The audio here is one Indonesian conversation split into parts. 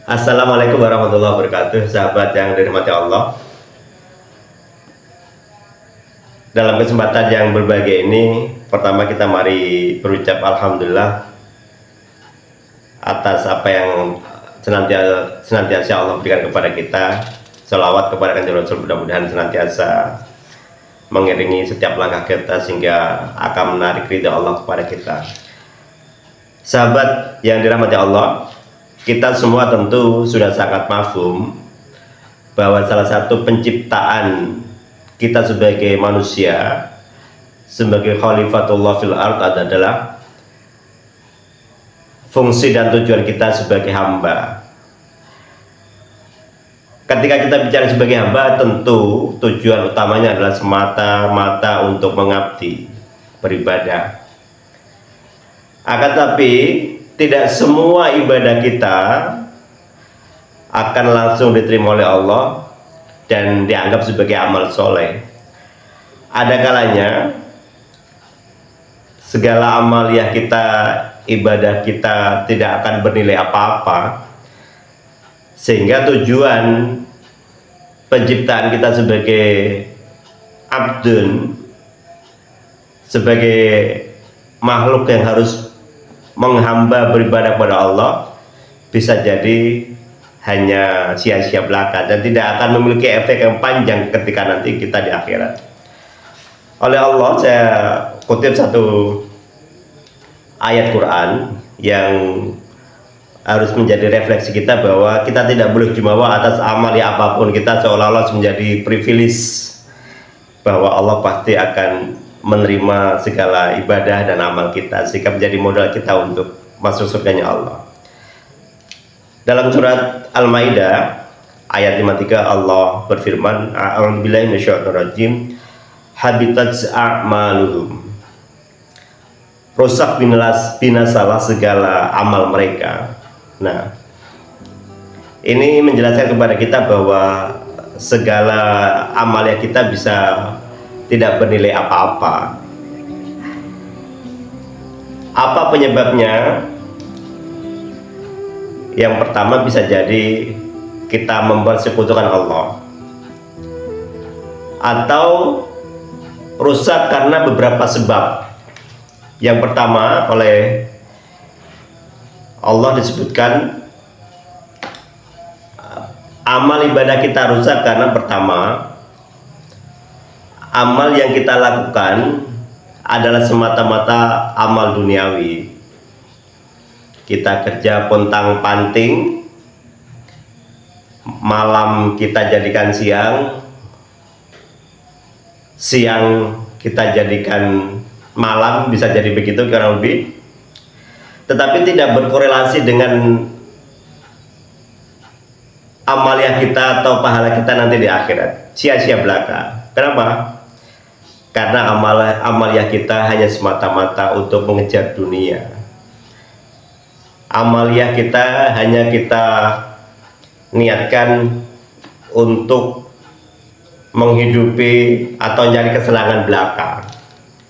Assalamualaikum warahmatullahi wabarakatuh, sahabat yang dirahmati Allah. Dalam kesempatan yang berbahagia ini, pertama kita mari berucap Alhamdulillah atas apa yang senantiasa Allah berikan kepada kita. Sholawat kepada Kanjeng Rasul, mudah-mudahan senantiasa mengiringi setiap langkah kita sehingga akan menarik ridha Allah kepada kita. Sahabat yang dirahmati Allah, kita semua tentu sudah sangat mafhum bahwa salah satu penciptaan kita sebagai manusia, sebagai khalifatullah fil ard adalah fungsi dan tujuan kita sebagai hamba. Ketika kita bicara sebagai hamba, tentu tujuan utamanya adalah semata-mata untuk mengabdi, beribadah. Akan tapi tidak semua ibadah kita akan langsung diterima oleh Allah dan dianggap sebagai amal soleh. Ada kalanya segala amaliyah kita, ibadah kita tidak akan bernilai apa-apa, sehingga tujuan penciptaan kita sebagai abdun, sebagai makhluk yang harus menghamba beribadah kepada Allah, bisa jadi hanya sia-sia belaka dan tidak akan memiliki efek yang panjang ketika nanti kita di akhirat. Oleh Allah, saya kutip satu ayat Quran yang harus menjadi refleksi kita bahwa kita tidak boleh jumawa atas amal ya apapun kita seolah-olah menjadi privilege bahwa Allah pasti akan menerima segala ibadah dan amal kita sehingga menjadi modal kita untuk masuk surganya Allah. Dalam surat Al-Maidah ayat 53 Allah berfirman, a'udzubillahi minasyaitonirrajim, habitat a'maluhum, rusak binasalah segala amal mereka. Nah, ini menjelaskan kepada kita bahwa segala amal yang kita bisa tidak bernilai apa-apa. Apa penyebabnya? Yang pertama bisa jadi kita mempersekutukan Allah, atau rusak karena beberapa sebab. Yang pertama, oleh Allah disebutkan amal ibadah kita rusak karena pertama, amal yang kita lakukan adalah semata-mata amal duniawi. Kita kerja pontang-panting, malam kita jadikan siang, siang kita jadikan malam, bisa jadi begitu kurang lebih. Tetapi tidak berkorelasi dengan amaliyah kita atau pahala kita nanti di akhirat. Sia-sia belaka. Kenapa? Karena amaliyah kita hanya semata-mata untuk mengejar dunia. Amaliyah kita hanya kita niatkan untuk menghidupi atau mencari kesenangan belaka.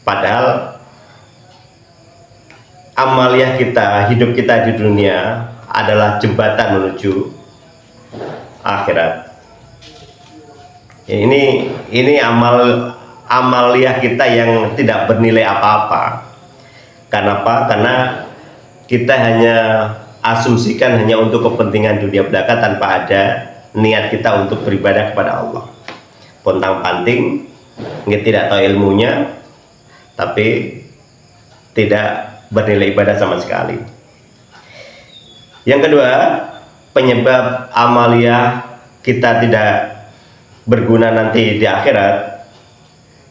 Padahal amaliyah kita, hidup kita di dunia adalah jembatan menuju akhirat. Ini amaliyah kita yang tidak bernilai apa-apa. Kenapa? Karena kita hanya asumsikan hanya untuk kepentingan dunia belaka tanpa ada niat kita untuk beribadah kepada Allah. Pontang-panting, tidak tahu ilmunya, tapi tidak bernilai ibadah sama sekali. Yang kedua, penyebab amaliyah kita tidak berguna nanti di akhirat,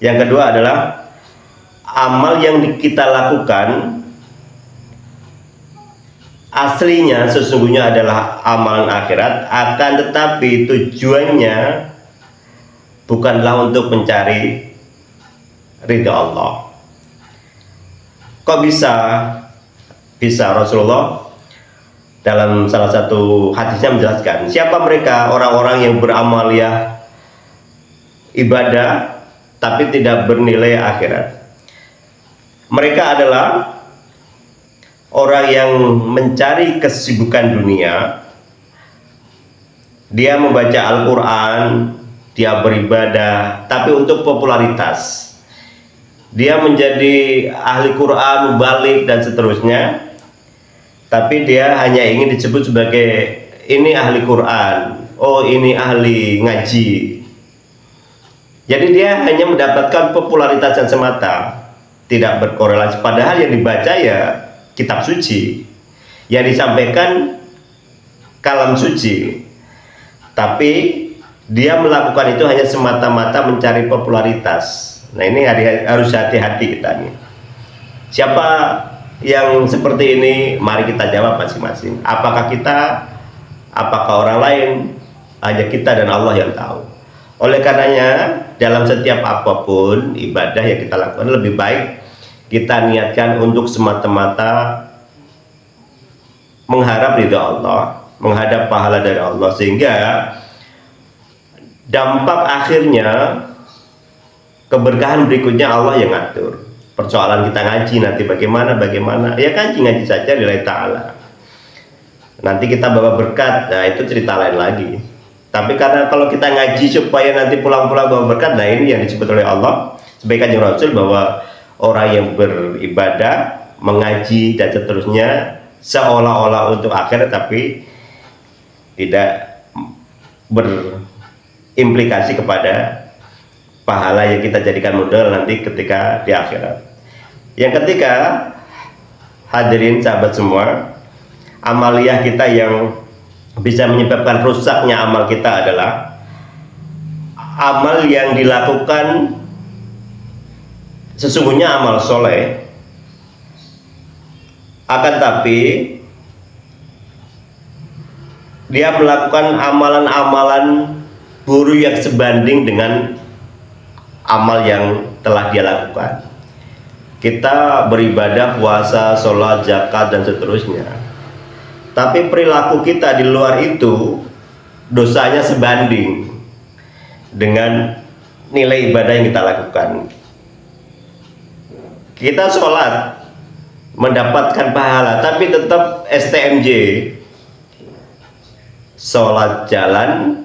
yang kedua adalah amal yang kita lakukan aslinya sesungguhnya adalah amalan akhirat, akan tetapi tujuannya bukanlah untuk mencari ridha Allah. Kok bisa Rasulullah dalam salah satu hadisnya menjelaskan siapa mereka orang-orang yang beramaliyah ibadah tapi tidak bernilai akhirat. Mereka adalah orang yang mencari kesibukan dunia Dia membaca Al-Quran, dia beribadah, tapi untuk popularitas. Dia menjadi ahli Quran, mubalik dan seterusnya, tapi dia hanya ingin disebut sebagai ini ahli Quran, oh ini ahli ngaji. Jadi dia hanya mendapatkan popularitas yang semata, tidak berkorelasi. Padahal yang dibaca ya kitab suci, yang disampaikan kalam suci. Tapi dia melakukan itu hanya semata-mata mencari popularitas. Nah ini harus hati-hati kita nih. Siapa yang seperti ini? Mari kita jawab masing-masing. Apakah kita? Apakah orang lain? Hanya kita dan Allah yang tahu. Oleh karenanya dalam setiap apapun ibadah yang kita lakukan, lebih baik kita niatkan untuk semata-mata mengharap ridha Allah, menghadap pahala dari Allah, sehingga dampak akhirnya keberkahan berikutnya Allah yang ngatur. Persoalan kita ngaji nanti bagaimana ya ngaji saja lillahi ta'ala. Nanti kita bawa berkat, nah itu cerita lain lagi. Tapi karena kalau kita ngaji supaya nanti pulang-pulang bawa berkat, nah ini yang disebut oleh Allah sebagai Kanjeng Rasul, bahwa orang yang beribadah, mengaji dan seterusnya seolah-olah untuk akhirat, tapi tidak berimplikasi kepada pahala yang kita jadikan modal nanti ketika di akhirat. Yang ketiga, hadirin sahabat semua, amaliyah kita yang bisa menyebabkan rusaknya amal kita adalah amal yang dilakukan sesungguhnya amal soleh, akan tapi dia melakukan amalan-amalan buruk yang sebanding dengan amal yang telah dia lakukan. Kita beribadah, puasa, sholat, zakat dan seterusnya, tapi perilaku kita di luar itu dosanya sebanding dengan nilai ibadah yang kita lakukan. Kita sholat mendapatkan pahala, tapi tetap STMJ, sholat jalan,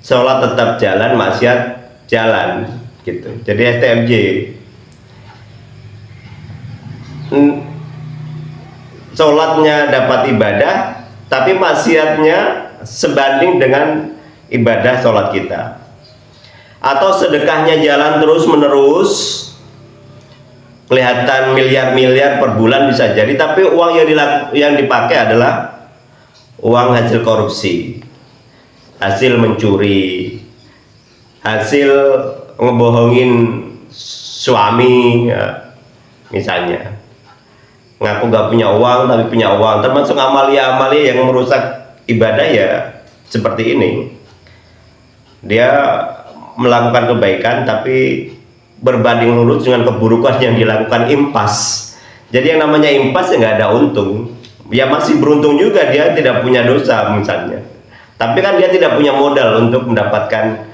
sholat tetap jalan, maksiat jalan, gitu. Jadi STMJ. Sholatnya dapat ibadah, tapi maksiatnya sebanding dengan ibadah sholat kita. Atau sedekahnya jalan terus menerus, kelihatan miliar-miliar per bulan bisa jadi, tapi uang yang dipakai adalah uang hasil korupsi, hasil mencuri, hasil ngebohongin suami, ya, misalnya ngaku gak punya uang tapi punya uang. Termasuk amalia-amalia yang merusak ibadah ya seperti ini. Dia melakukan kebaikan tapi berbanding lurus dengan keburukan yang dilakukan, impas. Jadi yang namanya impas ya nggak ada untung. Ya masih beruntung juga, dia tidak punya dosa misalnya, tapi kan dia tidak punya modal untuk mendapatkan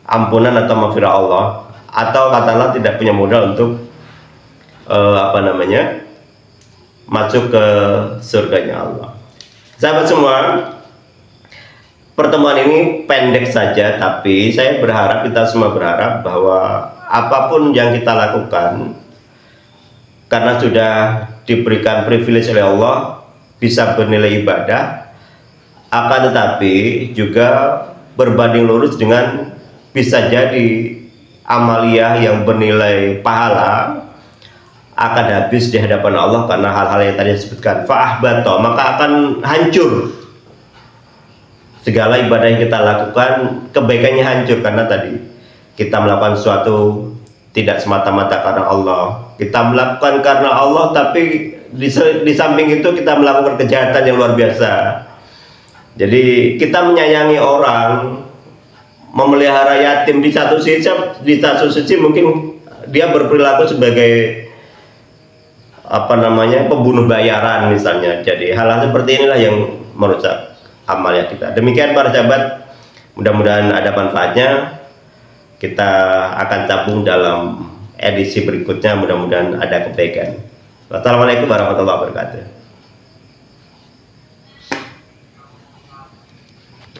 ampunan atau maghfirah Allah, atau katakanlah tidak punya modal untuk masuk ke surganya Allah. Sahabat semua, pertemuan ini pendek saja, tapi saya berharap, kita semua berharap bahwa apapun yang kita lakukan, karena sudah diberikan privilege oleh Allah bisa bernilai ibadah, akan tetapi juga berbanding lurus dengan bisa jadi amaliyah yang bernilai pahala akan habis di hadapan Allah karena hal-hal yang tadi disebutkan. Fa'ahbato, maka akan hancur segala ibadah yang kita lakukan, kebaikannya hancur karena tadi kita melakukan sesuatu tidak semata-mata karena Allah. Kita melakukan karena Allah, tapi di samping itu kita melakukan kejahatan yang luar biasa. Jadi kita menyayangi orang, memelihara yatim, di satu sisi mungkin dia berperilaku sebagai pembunuh bayaran misalnya. Jadi hal-hal seperti inilah yang merusak amalnya kita. Demikian para sahabat, mudah-mudahan ada manfaatnya. Kita akan tabung dalam edisi berikutnya, mudah-mudahan ada kebaikan. Wassalamualaikum warahmatullahi wabarakatuh.